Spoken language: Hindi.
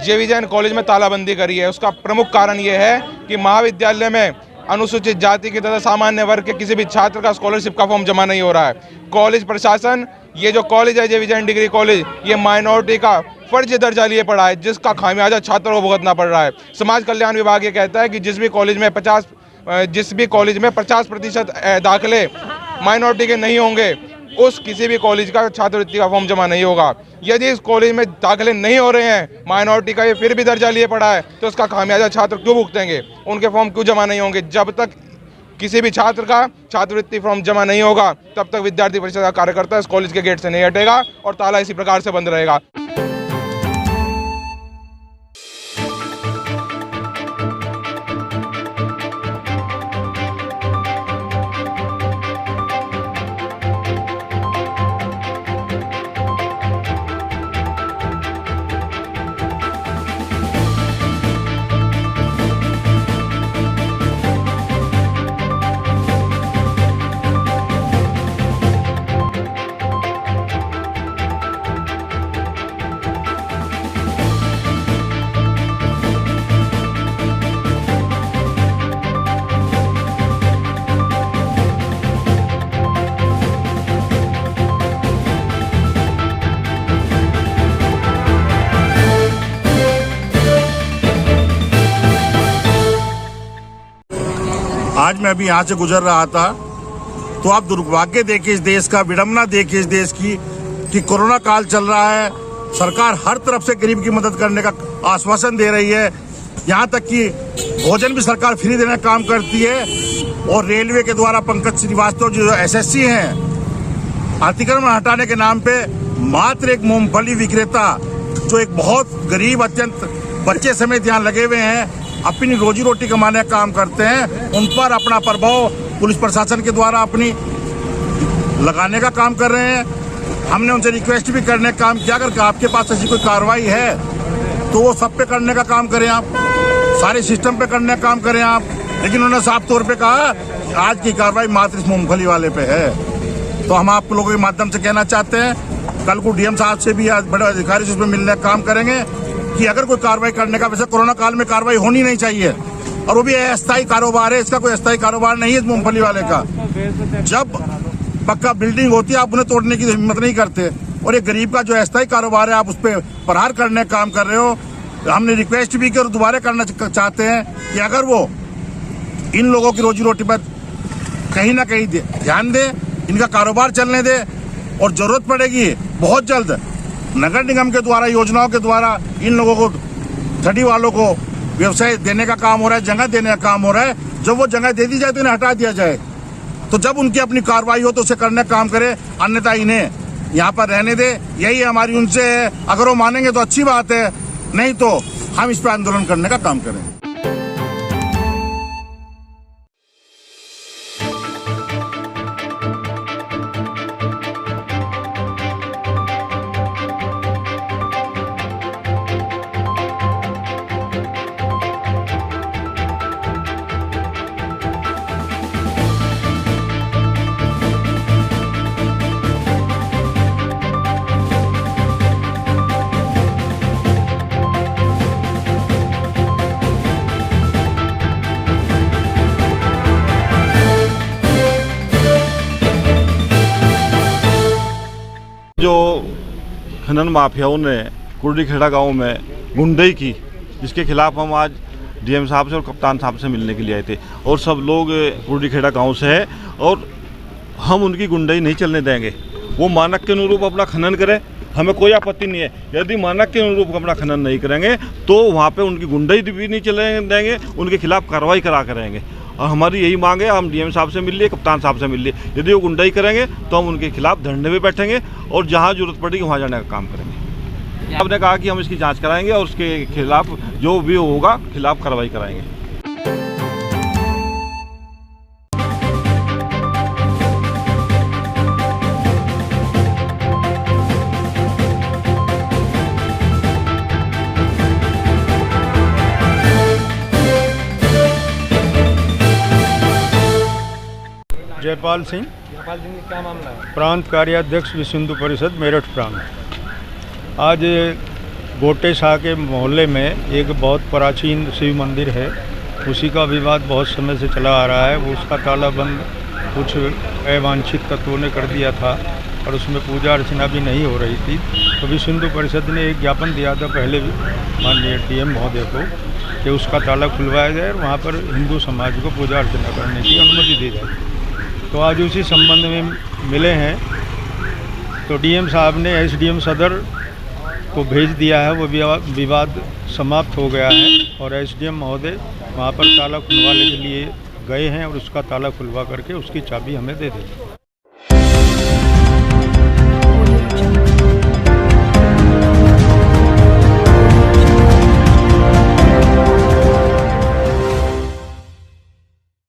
जे विजयन कॉलेज में तालाबंदी करी है, उसका प्रमुख कारण ये है कि महाविद्यालय में अनुसूचित जाति के तथा सामान्य वर्ग के किसी भी छात्र का स्कॉलरशिप का फॉर्म जमा नहीं हो रहा है। कॉलेज प्रशासन, ये जो कॉलेज है जे विजयन डिग्री कॉलेज, ये माइनॉरिटी का फर्जी दर्जा लिए पड़ा है, जिसका खामियाजा छात्रों को भुगतना पड़ रहा है। समाज कल्याण विभाग ये कहता है कि जिस भी कॉलेज में 50% दाखिले माइनॉरिटी के नहीं होंगे, उस किसी भी कॉलेज का छात्रवृत्ति का फॉर्म जमा नहीं होगा। यदि इस कॉलेज में दाखिले नहीं हो रहे हैं, माइनॉरिटी का ये फिर भी दर्जा लिए पड़ा है, तो उसका खामियाजा छात्र क्यों भुगतेंगे? उनके फॉर्म क्यों जमा नहीं होंगे? जब तक किसी भी छात्र का छात्रवृत्ति फॉर्म जमा नहीं होगा, तब तक विद्यार्थी परिषद का कार्यकर्ता इस कॉलेज के गेट से नहीं हटेगा और ताला इसी प्रकार से बंद रहेगा। आज मैं अभी यहाँ से गुजर रहा था तो आप दुर्भाग्य देखिए इस देश का, विडंबना देखिए इस देश की कि कोरोना काल चल रहा है। सरकार हर तरफ से गरीब की मदद करने का आश्वासन दे रही है, यहाँ तक कि भोजन भी सरकार फ्री देने का काम करती है। और रेलवे के द्वारा पंकज श्रीवास्तव जो SSC हैं, अतिक्रमण हटाने के नाम पे मात्र एक मूंगफली विक्रेता जो एक बहुत गरीब, अत्यंत बच्चे समेत यहाँ लगे हुए हैं, अपनी रोजी रोटी कमाने का काम करते हैं, उन पर अपना प्रभाव पुलिस प्रशासन के द्वारा अपनी लगाने का काम कर रहे हैं। हमने उनसे रिक्वेस्ट भी करने का काम किया, अगर आपके पास ऐसी कोई कार्रवाई है तो वो सब पे करने का काम करें आप, सारे सिस्टम पे करने का काम करें आप। लेकिन उन्होंने साफ तौर पे कहा आज की कार्रवाई मात्र इस मूंगफली वाले पे है। तो हम आप लोगों के माध्यम से कहना चाहते हैं, कल को DM साहब से भी आज बड़े अधिकारी से उसमें मिलने का काम करेंगे कि अगर कोई कार्रवाई करने का, वैसे कोरोना काल में कार्रवाई होनी नहीं चाहिए, और वो भी अस्थायी कारोबार है, इसका कोई अस्थायी कारोबार नहीं है इस मूंगफली वाले का। जब पक्का बिल्डिंग होती है आप उन्हें तोड़ने की हिम्मत नहीं करते, और एक गरीब का जो अस्थायी कारोबार है आप उस पर प्रहार करने का काम कर रहे हो। हमने रिक्वेस्ट भी की और दोबारा करना चाहते हैं कि अगर वो इन लोगों की रोजी रोटी पर कहीं ना कहीं ध्यान दे, इनका कारोबार चलने दे, और जरूरत पड़ेगी बहुत जल्द नगर निगम के द्वारा, योजनाओं के द्वारा इन लोगों को, ठगी वालों को व्यवसाय देने का काम हो रहा है, जगह देने का काम हो रहा है। जब वो जगह दे दी जाए तो इन्हें हटा दिया जाए, तो जब उनकी अपनी कार्रवाई हो तो उसे करने का काम करे, अन्यथा इन्हें यहाँ पर रहने दे। यही हमारी उनसे है, अगर वो मानेंगे तो अच्छी बात है, नहीं तो हम इस पर आंदोलन करने का काम करें। जो खनन माफियाओं ने कुर्डीखेड़ा गांव में गुंडई की, जिसके खिलाफ हम आज DM साहब से और कप्तान साहब से मिलने के लिए आए थे, और सब लोग कुर्डीखेड़ा गांव से है और हम उनकी गुंडई नहीं चलने देंगे। वो मानक के अनुरूप अपना खनन करें, हमें कोई आपत्ति नहीं है। यदि मानक के अनुरूप अपना खनन नहीं करेंगे तो वहाँ पे उनकी गुंडई भी नहीं चलने देंगे, उनके खिलाफ कार्रवाई करा करेंगे। और हमारी यही मांग है, हम DM साहब से मिल लिए, कप्तान साहब से मिल लिए, यदि वो गुंडाई करेंगे तो हम उनके खिलाफ धरने में बैठेंगे और जहाँ जरूरत पड़ेगी वहाँ जाने का काम करेंगे। आपने कहा कि हम इसकी जांच कराएंगे और उसके खिलाफ जो भी होगा खिलाफ कार्रवाई कराएंगे। जयपाल सिंह क्या मामला है? प्रांत कार्याध्यक्ष विश्व हिंदू परिषद मेरठ प्रांत। आज गोटे शाह के मोहल्ले में एक बहुत प्राचीन शिव मंदिर है, उसी का विवाद बहुत समय से चला आ रहा है। वो उसका ताला बंद कुछ अवांछित तत्वों ने कर दिया था और उसमें पूजा अर्चना भी नहीं हो रही थी। तो विश्व हिंदू परिषद ने एक ज्ञापन दिया था पहले भी माननीय डीएम महोदय को कि उसका ताला खुलवाया जाए और वहाँ पर हिंदू समाज को पूजा अर्चना करने की अनुमति दी जाए। तो आज उसी संबंध में मिले हैं, तो डीएम साहब ने एसडीएम सदर को भेज दिया है। वो विवाद समाप्त हो गया है और एसडीएम महोदय वहाँ पर ताला खुलवाने के लिए गए हैं और उसका ताला खुलवा करके उसकी चाबी हमें दे देंगे।